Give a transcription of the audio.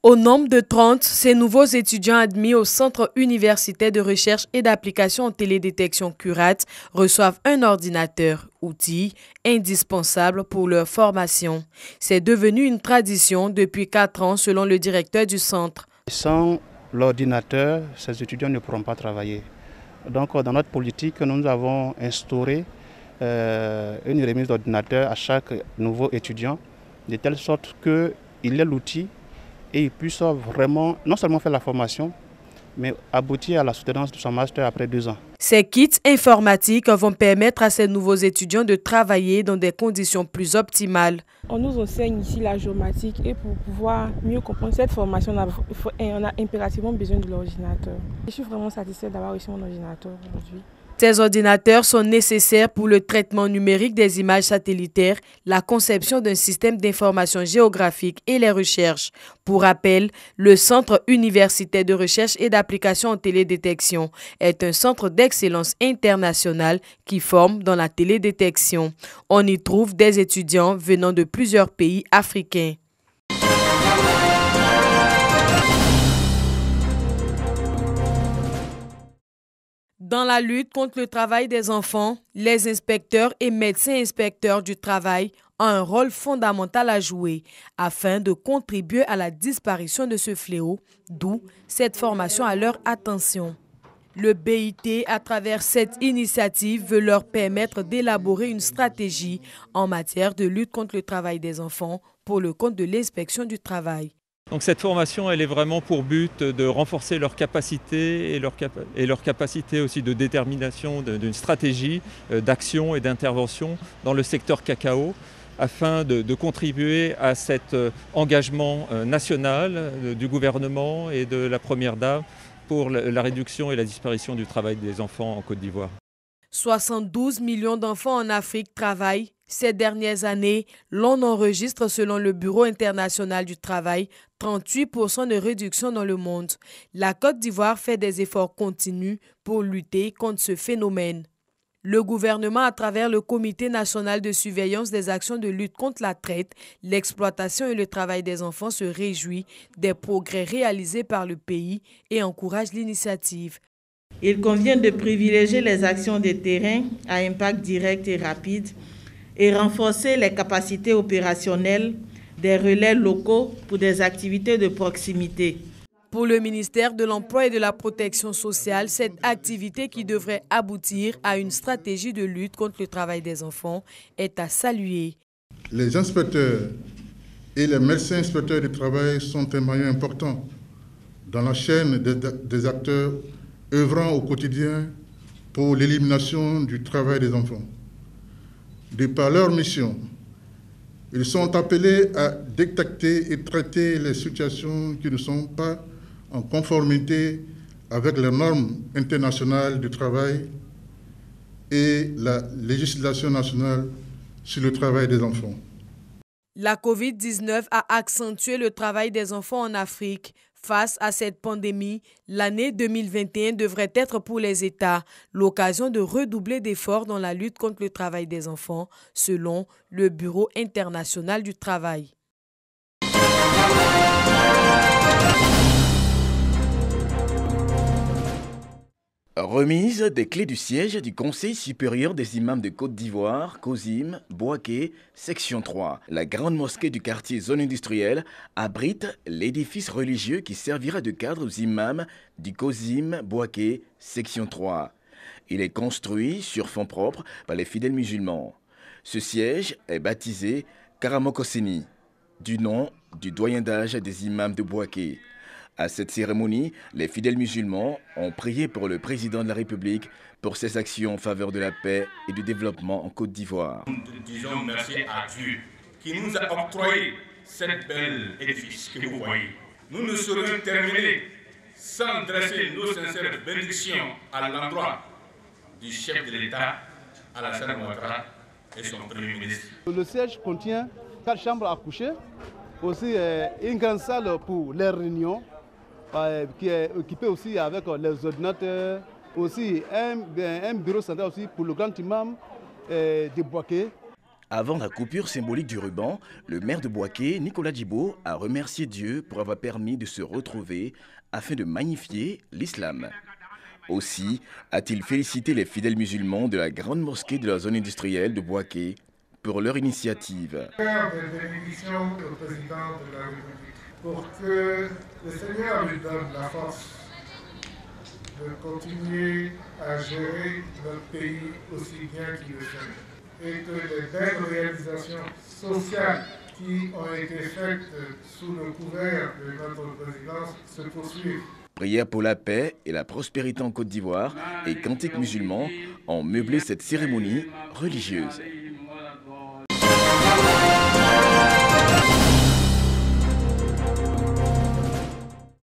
Au nombre de 30, ces nouveaux étudiants admis au Centre universitaire de recherche et d'application en télédétection CURAT reçoivent un ordinateur, outil indispensable pour leur formation. C'est devenu une tradition depuis 4 ans selon le directeur du centre. Sans l'ordinateur, ces étudiants ne pourront pas travailler. Donc dans notre politique, nous avons instauré une remise d'ordinateur à chaque nouveau étudiant, de telle sorte qu'il ait l'outil et il puisse vraiment non seulement faire la formation, mais aboutir à la soutenance de son master après 2 ans. Ces kits informatiques vont permettre à ces nouveaux étudiants de travailler dans des conditions plus optimales. On nous enseigne ici la géomatique et pour pouvoir mieux comprendre cette formation, on a impérativement besoin de l'ordinateur. Je suis vraiment satisfaite d'avoir reçu mon ordinateur aujourd'hui. Ces ordinateurs sont nécessaires pour le traitement numérique des images satellitaires, la conception d'un système d'information géographique et les recherches. Pour rappel, le Centre universitaire de recherche et d'application en télédétection est un centre d'excellence international qui forme dans la télédétection. On y trouve des étudiants venant de plusieurs pays africains. Dans la lutte contre le travail des enfants, les inspecteurs et médecins inspecteurs du travail ont un rôle fondamental à jouer afin de contribuer à la disparition de ce fléau, d'où cette formation à leur attention. Le BIT, à travers cette initiative, veut leur permettre d'élaborer une stratégie en matière de lutte contre le travail des enfants pour le compte de l'inspection du travail. Donc cette formation, elle est vraiment pour but de renforcer leurs capacités et leur capacité aussi de détermination d'une stratégie d'action et d'intervention dans le secteur cacao afin de contribuer à cet engagement national du gouvernement et de la Première Dame pour la réduction et la disparition du travail des enfants en Côte d'Ivoire. 72 millions d'enfants en Afrique travaillent. Ces dernières années, l'on enregistre selon le Bureau international du travail 38% de réduction dans le monde. La Côte d'Ivoire fait des efforts continus pour lutter contre ce phénomène. Le gouvernement, à travers le Comité national de surveillance des actions de lutte contre la traite, l'exploitation et le travail des enfants, se réjouit des progrès réalisés par le pays et encourage l'initiative. Il convient de privilégier les actions de terrain à impact direct et rapide et renforcer les capacités opérationnelles des relais locaux pour des activités de proximité. Pour le ministère de l'Emploi et de la Protection sociale, cette activité qui devrait aboutir à une stratégie de lutte contre le travail des enfants est à saluer. Les inspecteurs et les médecins inspecteurs du travail sont un maillon important dans la chaîne des acteurs œuvrant au quotidien pour l'élimination du travail des enfants. De par leur mission, ils sont appelés à détecter et traiter les situations qui ne sont pas en conformité avec les normes internationales du travail et la législation nationale sur le travail des enfants. La COVID-19 a accentué le travail des enfants en Afrique. Face à cette pandémie, l'année 2021 devrait être pour les États l'occasion de redoubler d'efforts dans la lutte contre le travail des enfants, selon le Bureau international du travail. Remise des clés du siège du Conseil supérieur des imams de Côte d'Ivoire, COSIM, Bouaké, section 3. La grande mosquée du quartier zone industrielle abrite l'édifice religieux qui servira de cadre aux imams du COSIM, Bouaké, section 3. Il est construit sur fonds propres par les fidèles musulmans. Ce siège est baptisé Karamokoseni, du nom du doyen d'âge des imams de Bouaké. À cette cérémonie, les fidèles musulmans ont prié pour le président de la République pour ses actions en faveur de la paix et du développement en Côte d'Ivoire. Nous disons merci à Dieu qui nous a octroyé cette belle édifice que vous voyez. Nous ne saurions terminer sans dresser nos sincères bénédictions à l'endroit du chef de l'État, Alassane Ouattara, et son Premier ministre. Le siège contient 4 chambres à coucher, aussi une grande salle pour les réunions, qui est équipé aussi avec les ordinateurs, aussi un bureau central aussi pour le grand imam de Bouaké. Avant la coupure symbolique du ruban, le maire de Bouaké, Nicolas Djibo, a remercié Dieu pour avoir permis de se retrouver afin de magnifier l'islam. Aussi a-t-il félicité les fidèles musulmans de la grande mosquée de la zone industrielle de Bouaké pour leur initiative. Faire des bénédictions au président de la République pour que le Seigneur lui donne la force de continuer à gérer notre pays aussi bien qu'il le fait, et que les belles réalisations sociales qui ont été faites sous le couvert de notre présidence se poursuivent. Prière pour la paix et la prospérité en Côte d'Ivoire et cantiques musulmans ont meublé cette cérémonie religieuse.